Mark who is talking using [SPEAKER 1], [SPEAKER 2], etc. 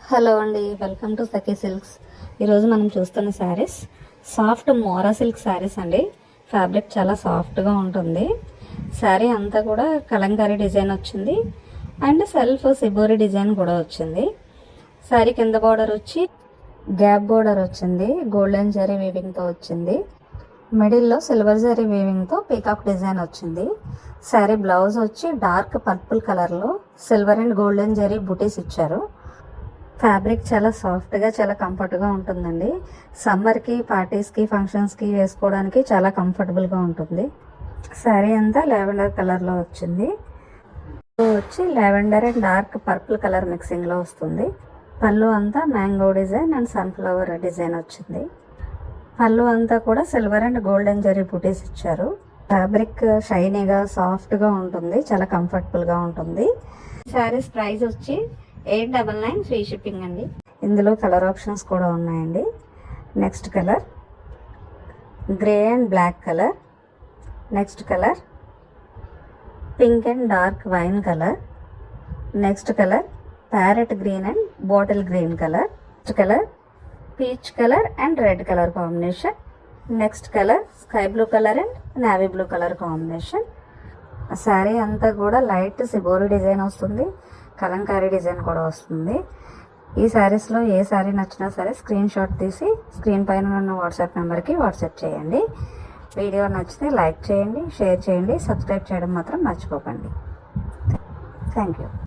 [SPEAKER 1] Hello అండి, welcome to Sakhi silks. ఈరోజు మనం చూస్తున్న శారీస్ సాఫ్ట్ మోరా సిల్క్ శారీస్ అండి. ఫ్యాబ్రిక్ చాలా సాఫ్ట్గా ఉంటుంది. శారీ అంతా కూడా కలంకారీ డిజైన్ వచ్చింది అండ్ సెల్ఫ్ సిబోరి డిజైన్ కూడా వచ్చింది. శారీ కింద బార్డర్ వచ్చి గ్యాప్ బార్డర్ వచ్చింది, గోల్డెన్ జరీ వీవింగ్తో వచ్చింది. మిడిల్లో సిల్వర్ జరీ వీవింగ్తో పీకాక్ డిజైన్ వచ్చింది. శారీ బ్లౌజ్ వచ్చి డార్క్ పర్పుల్ కలర్లో సిల్వర్ అండ్ గోల్డెన్ జరీ బుటీస్ ఇచ్చారు. ఫ్యాబ్రిక్ చాలా సాఫ్ట్గా చాలా కంఫర్ట్గా ఉంటుందండి. సమ్మర్కి, పార్టీస్కి, ఫంక్షన్స్కి వేసుకోవడానికి చాలా కంఫర్టబుల్గా ఉంటుంది. శారీ అంతా లావెండర్ కలర్లో వచ్చింది. వచ్చి lavender and dark purple colour మిక్సింగ్లో వస్తుంది. పళ్ళు అంతా mango design and sunflower design వచ్చింది. పళ్ళు అంతా కూడా సిల్వర్ అండ్ గోల్డెన్ జరీ బుటీస్ ఇచ్చారు. ఫ్యాబ్రిక్ షైనీగా సాఫ్ట్గా ఉంటుంది, చాలా కంఫర్టబుల్గా ఉంటుంది. శారీస్ ప్రైస్ వచ్చి 899 ఫ్రీ షిప్పింగ్ అండి. ఇందులో కలర్ ఆప్షన్స్ కూడా ఉన్నాయండి. Next colour grey and black colour, next colour pink and dark wine colour, next colour parrot green and bottle green colour, next colour peach colour and red colour combination, next colour sky blue colour and navy blue colour combination. Sari అంతా కూడా light shibori design వస్తుంది, Kalamkari design కూడా వస్తుంది. ఈ శారీస్లో ఏ శారీ నచ్చినా సరే screen shot తీసి స్క్రీన్ పైన ఉన్న వాట్సాప్ నెంబర్కి వాట్సాప్ చేయండి. వీడియో నచ్చితే లైక్ చేయండి, షేర్ చేయండి, సబ్స్క్రైబ్ చేయడం మాత్రం మర్చిపోకండి. Thank you.